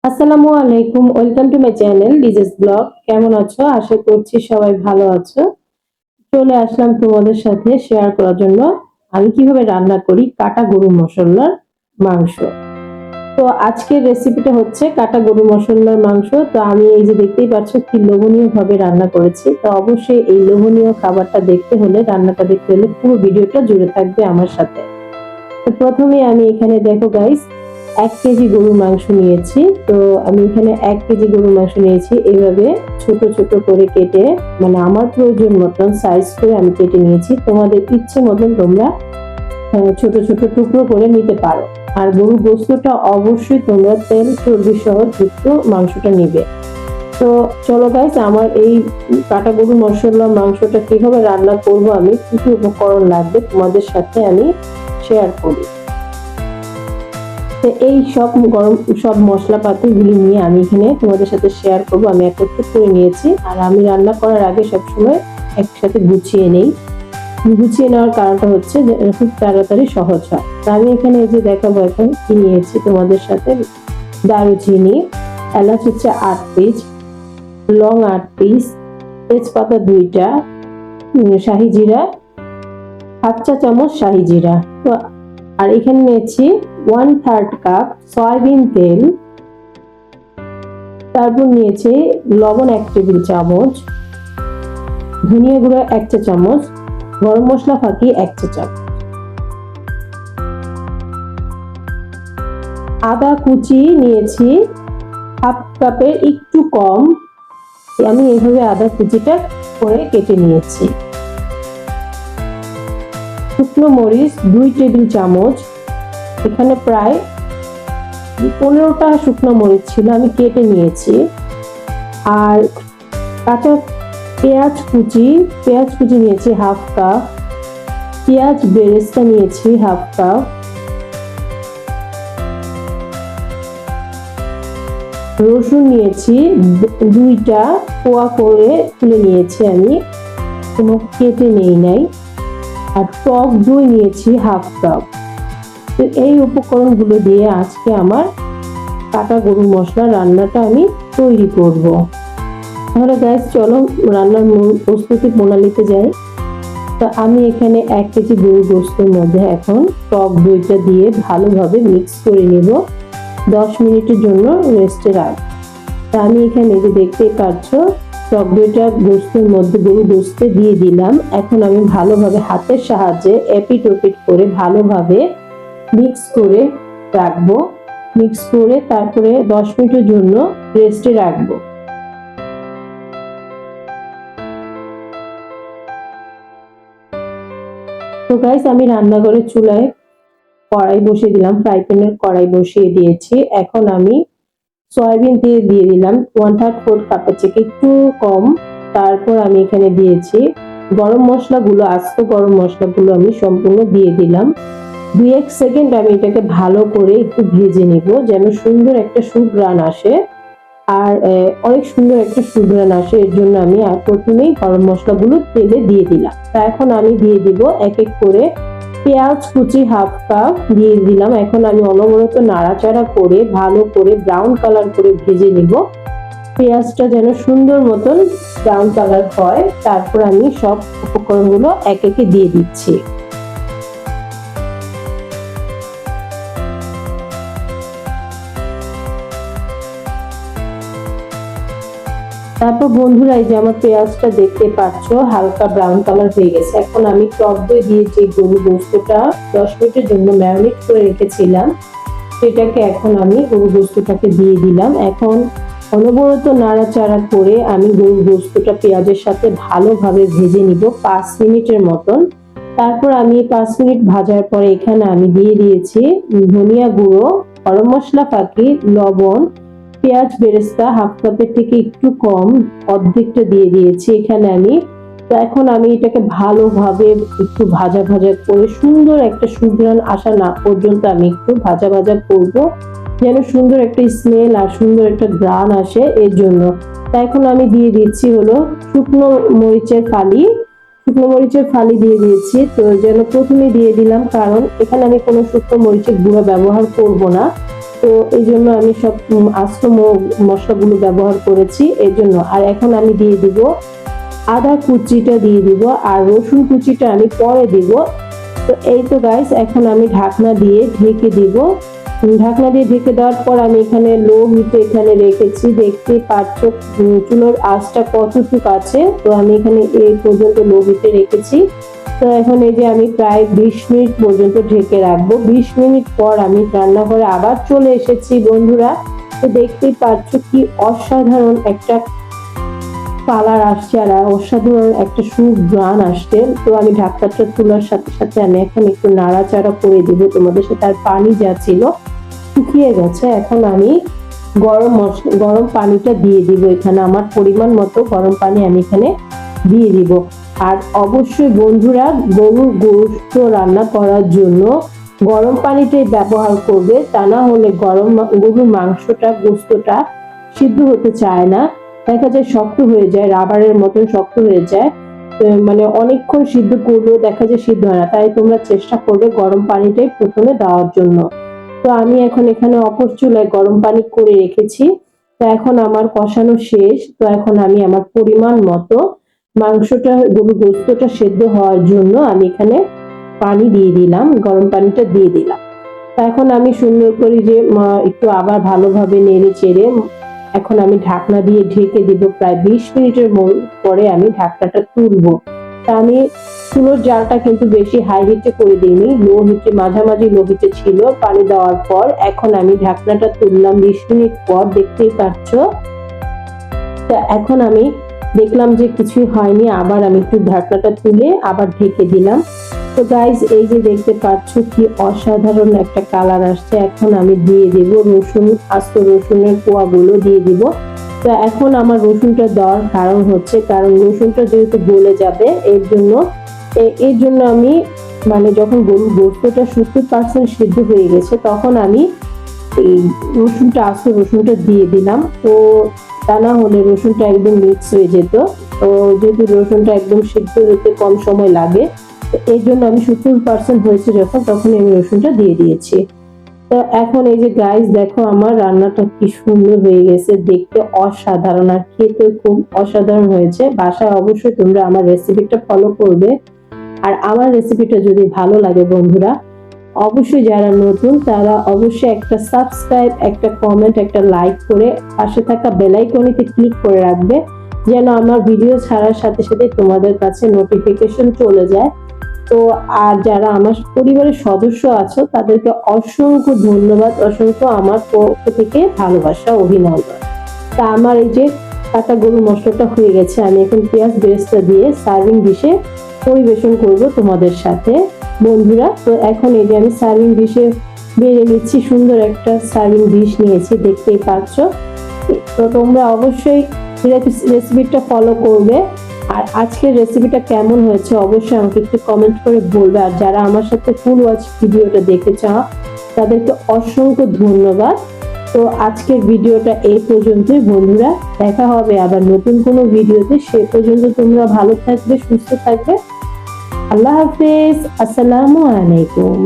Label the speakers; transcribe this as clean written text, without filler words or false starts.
Speaker 1: আসসালামু আলাইকুম, welcome to my channel disease blog. কেমন আছো? আশা করছি সবাই ভালো আছো। চলে আসলাম তোমাদের সাথে শেয়ার করার জন্য আমি কিভাবে রান্না করি কাটা গরু মশলার মাংস। তো আজকের রেসিপিটা হচ্ছে কাটা গরু মশলার মাংস। তো আমি এই যে দেখতেই পাচ্ছ কি লোভনীয় ভাবে রান্না করেছি। তো অবশ্যই এই লোভনীয় খাবারটা দেখতে হলে, রান্নাটা দেখতে হলে পুরো ভিডিওটা জুড়ে থাকবে আমার সাথে। তো প্রথমে আমি এখানে দেখো গাইস 1 কেজি গরুর মাংস নিয়েছি। তো আমি এখানে 1 কেজি গরুর মাংস নিয়েছি, এইভাবে ছোট ছোট করে কেটে, মানে আমার প্রয়োজন মতন সাইজ করে আমি কেটে নিয়েছি। তোমাদের ইচ্ছে মতন তোমরা ছোট ছোট টুকরো করে নিতে পারো। আর গরুর গোস্তটা অবশ্যই তোমরা তেল চর্বি সহ যুক্ত মাংসটা নিবে। তো চলো গাইস, আমার এই কাটা গরুর মশলা মাংসটা কিভাবে রান্না করব, আমি কি কি উপকরণ লাগবে তোমাদের সাথে আমি শেয়ার করি। তো এই সব মশলাপাতিগুলি নিয়ে আমি এখানে তোমাদের সাথে শেয়ার করব। আমি একত্রিত করে নিয়েছি, আর আমি রান্না করার আগে সবসময় একসাথে গুছিয়ে নেই। গুছিয়ে নেওয়ার কারণটা হচ্ছে যে খুব তাড়াতাড়ি সহজ হয়। তো আমি এখানে এই যে দেখাবো এখন কি নিয়েছি তোমাদের সাথে। দারুচিনি, এলাচ হচ্ছে 8 পিস, লং 8 পিস, তেজপাতা 2টা, শাহি জিরা 1/2 চা চামচ শাহি জিরা। তো আর এখানে নিয়েছি 1/3 কাপ সয়াবিন তেল, তারপর নিয়েছি লবণ 1 টেবিল চামচ, ধনিয়া গুঁড়া 1 চা চামচ, গরম মশলা ফাঁকি 1 চা চামচ, আদা কুচি নিয়েছি 1/2 কাপের একটু কম। আমি এইভাবে আদা কুচিটা করে কেটে নিয়েছি। শুকনো মরিচ 2 টেবিল চামচ, এখানে প্রায় 15টা শুকনো মরিচ ছিল, আমি কেটে নিয়েছি। আর কাঁচা পেঁয়াজ কুচি নিয়েছি 1/2 কাপ, পেঁয়াজ বেরেস্তা নিয়েছি 1/2 কাপ, রসুন নিয়েছি 2টা, কোয়া করে তুলে নিয়েছি, আমি কোনো কেটে নেই নাই। আর টক দই নিয়েছি 1/2 কাপ। তো এই উপকরণগুলো দিয়ে আজকে আমার কাটা গরুর মশলা রান্নাটা আমি তৈরি করব। তাহলে গাইস চলো রান্নার মূল প্রস্তুতি প্রণালীতে যাই। তো আমি এখানে 1 কেজি গরুর গোস্তের মধ্যে এখন টক দইটা দিয়ে ভালোভাবে মিক্স করে নেব, 10 মিনিটের জন্য রেস্টে রাখবো। তা আমি এখানে যে দেখতেই পাচ্ছ টক দইটা গোস্তের মধ্যে, গরুর গোস্তে দিয়ে দিলাম। এখন আমি ভালোভাবে হাতের সাহায্যে এপিট ওপিট করে ভালোভাবে মিক্স করে রাখবো। মিক্স করে তারপরে 10 মিনিটের জন্য রেস্টে রাখবো। তো গাইস, আমি রান্নাঘরের চুলায় কড়াই বসিয়ে দিলাম, ফ্রাই প্যানের কড়াই বসিয়ে দিয়েছি। এখন আমি সয়াবিন তেল দিয়ে দিলাম 1/4 কাপের থেকে একটু কম। তারপর আমি এখানে দিয়েছি গরম মশলাগুলো, আস্ত গরম মশলাগুলো আমি সম্পূর্ণ দিয়ে দিলাম। 2-1 সেকেন্ড আমি এটাকে ভালো করে একটু ভেজে নিব, যেন সুন্দর একটা সুঘ্রাণ আসে। আর অনেক সুন্দর একটা সুঘ্রাণ আসে, এর জন্য আমি প্রথমেই গরম মশলাগুলো তেলে দিয়ে দিলাম। তা এখন আমি দিয়ে দিব এক এক করে পেঁয়াজ কুচি 1/2 কাপ দিয়ে দিলাম। এখন আমি অনবরত নাড়াচাড়া করে ভালো করে ব্রাউন কালার করে ভেজে নিব। পেঁয়াজটা যেন সুন্দর মতন ব্রাউন কালার হয়, তারপর আমি সব উপকরণগুলো এক একে দিয়ে দিচ্ছি। তারপর বন্ধুরা, এই যে আমার পেঁয়াজটা দেখতে পাচ্ছ হালকা ব্রাউন কালার হয়ে গেছে। এখন আমি টক দই দিয়ে যে গরুর গোস্তটা 10 মিনিটের জন্য ম্যারিনেট করে রেখেছিলাম, সেটাকে এখন আমি গরুর গোস্তটাকে দিয়ে দিলাম। এখন অনবরত নাড়াচাড়া করে আমি গরুর গোস্তটা পেঁয়াজের সাথে ভালোভাবে ভেজে নিব 5 মিনিটের মতন। তারপর আমি 5 মিনিট ভাজার পরে এখানে আমি দিয়ে দিয়েছি ধনিয়া গুঁড়ো, গরম মশলা ফাঁকি, লবণ, পেঁয়াজ বেরেস্তা 1/2 কাপের থেকে একটু কম, অর্ধেকটা দিয়ে দিয়েছি এখানে আমি। তো এখন আমি এটাকে ভালোভাবে একটু ভাজা ভাজা করে সুন্দর একটা সুঘ্রাণ আসা না পর্যন্ত আমি একটু ভাজা ভাজা করব, যেন সুন্দর একটা স্মেল আর সুন্দর একটা ঘ্রাণ আসে, এর জন্য। তাই এখন আমি দিয়ে দিচ্ছি হলো শুকনো মরিচের ফালি দিয়ে দিয়েছি। তো যেন প্রথমে দিয়ে দিলাম, কারণ এখানে আমি কোনো শুকনো মরিচের গুঁড়া ব্যবহার করব না। তো এই জন্য আমি সব আস্ত মশলাগুলো ব্যবহার করেছি এর জন্য। আর এখন আমি দিয়ে দিব আদা কুচিটা দিয়ে দিব, আর রসুন কুচিটা আমি পরে দিব। তো এই তো গাইস, এখন আমি ঢাকনা দিয়ে ঢেকে দিব। ঢাকনা দিয়ে ঢেকে দেওয়ার পর আমি এখানে লো হিটে এখানে রেখেছি। দেখতে পাচ্ছ চুলোর আঁচটা কতটুকু আছে। তো আমি এখানে এই পর্যন্ত লো হিটে রেখেছি। তো এখন এই যে আমি প্রায় 20 মিনিট পর্যন্ত ঢেকে রাখবো। 20 মিনিট পর আমি রান্নাঘরে আবার চলে এসেছি বন্ধুরা। তো দেখতেই পাচ্ছ কি অসাধারণ একটা কালার আসছে আর অসাধারণ একটা সুঘ্রাণ আসছে। তো আমি ঢাকনাটা তোলার সাথে সাথে আমি এখন একটু নাড়াচাড়া করে দিব তোমাদের সাথে। আর পানি যা ছিল শুকিয়ে গেছে। এখন আমি গরম পানিটা দিয়ে দিব। এখানে আমার পরিমাণ মতো গরম পানি আমি এখানে দিয়ে দিব। আর অবশ্যই বন্ধুরা, গরুর গোশত রান্না করার জন্য গরম পানিটাই ব্যবহার করবে, তা না হলে গরুর মাংসটা গোশতটা সিদ্ধ হতে চায় না। দেখা যায় শক্ত হয়ে যায়, রাবারের মতন শক্ত হয়ে যায়। মানে অনেকক্ষণ সিদ্ধ করলেও দেখা যায় সিদ্ধ হয় না। তাই তোমরা চেষ্টা করবে গরম পানিটাই প্রথমে দেওয়ার জন্য। তো আমি এখন এখানে অপর চুলায় গরম পানি করে রেখেছি। তো এখন আমার কষানো শেষ। তো এখন আমি আমার পরিমাণ মতো মাংসটা গরুর গোশতটা সেদ্ধ হওয়ার জন্য আমি এখানে পানি দিয়ে দিলাম, গরম পানিটা দিয়ে দিলাম। তো এখন আমি সুন্দর করে যে একটু আবার ভালোভাবে নেড়ে চেড়ে এখন আমি ঢাকনা দিয়ে ঢেকে দিব। প্রায় 20 মিনিটের পরে আমি ঢাকনাটা তুলবো। তা আমি চুলোর জালটা কিন্তু বেশি হাই হিটে করে দিইনি, লো হিটে, মাঝামাঝি লো হিটে ছিল পানি দেওয়ার পর। এখন আমি ঢাকনাটা তুললাম 20 মিনিট পর, দেখতেই পাচ্ছ। তা এখন আমি দেখলাম যে কিছুই হয়নি, আবার আমি একটু ঢাকনাটা তুলে আবার ঢেকে দিলাম। তো গাইজ, এই যে দেখতে পাচ্ছ কি অসাধারণ একটা কালার আসছে। এখন আমি দিয়ে দিব রসুন, আস্ত রসুনের কোয়াগুলো দিয়ে দিব। তো এখন আমার রসুনটা দেওয়ার কারণ হচ্ছে, কারণ রসুনটা যেহেতু গলে যাবে এর জন্য আমি মানে যখন গরুর গোশতটা 70% সিদ্ধ হয়ে গেছে তখন আমি এই আস্ত রসুনটা দিয়ে দিলাম। তো তা না হলে রসুনটা একদম মিক্স হয়ে যেত। তো যেহেতু রসুনটা একদম সিদ্ধ হতে কম সময় লাগে, এই জন্য আমি 70% হয়েছে যখন, তখন আমি রসুনটা দিয়ে দিয়েছি। তো এখন এই যে গাইস দেখো আমার রান্নাটা কি সুন্দর হয়ে গেছে, দেখতে অসাধারণ আর খেতে খুব অসাধারণ হয়েছে। বাসায় অবশ্যই তোমরা আমার রেসিপিটা ফলো করবে। আর আমার রেসিপিটা যদি ভালো লাগে বন্ধুরা, অবশ্যই যারা নতুন তারা অবশ্যই একটা সাবস্ক্রাইব, একটা কমেন্ট, একটা লাইক করে পাশে থাকা বেল আইকনেতে ক্লিক করে রাখবে, যেন আমার ভিডিও ছাড়ার সাথে সাথে তোমাদের কাছে নোটিফিকেশন চলে যায়। তো আর যারা আমার পরিবারের সদস্য আছো তাদেরকে অসংখ্য ধন্যবাদ, অসংখ্য আমার পক্ষ থেকে ভালোবাসা, অভিনন্দন। তা আমার এই যে কাটা গরুর মশলাটা হয়ে গেছে, আমি এখন পেঁয়াজ বেরেস্তা দিয়ে সার্ভিং ডিশে পরিবেশন করব তোমাদের সাথে বন্ধুরা। তো এখন এই যে আমি সার্ভিং ডিশে বেড়ে নিচ্ছি, সুন্দর একটা সার্ভিং ডিশ নিয়েছি, দেখতেই পাচ্ছ। তো তোমরা অবশ্যই রেসিপিটা ফলো করবে। আর আজকের রেসিপিটা কেমন হয়েছে অবশ্যই আমাকে একটু কমেন্ট করে বলবে। আর যারা আমার সাথে ফুল ওয়াচ ভিডিওটা দেখতে চাও তাদেরকে অসংখ্য ধন্যবাদ। তো আজকের ভিডিওটা এই পর্যন্তই বন্ধুরা, দেখা হবে আবার নতুন কোনো ভিডিওতে। সে পর্যন্ত তোমরা ভালো থাকবে, সুস্থ থাকবে। আল্লাহ হাফেজ, আসসালামু আলাইকুম।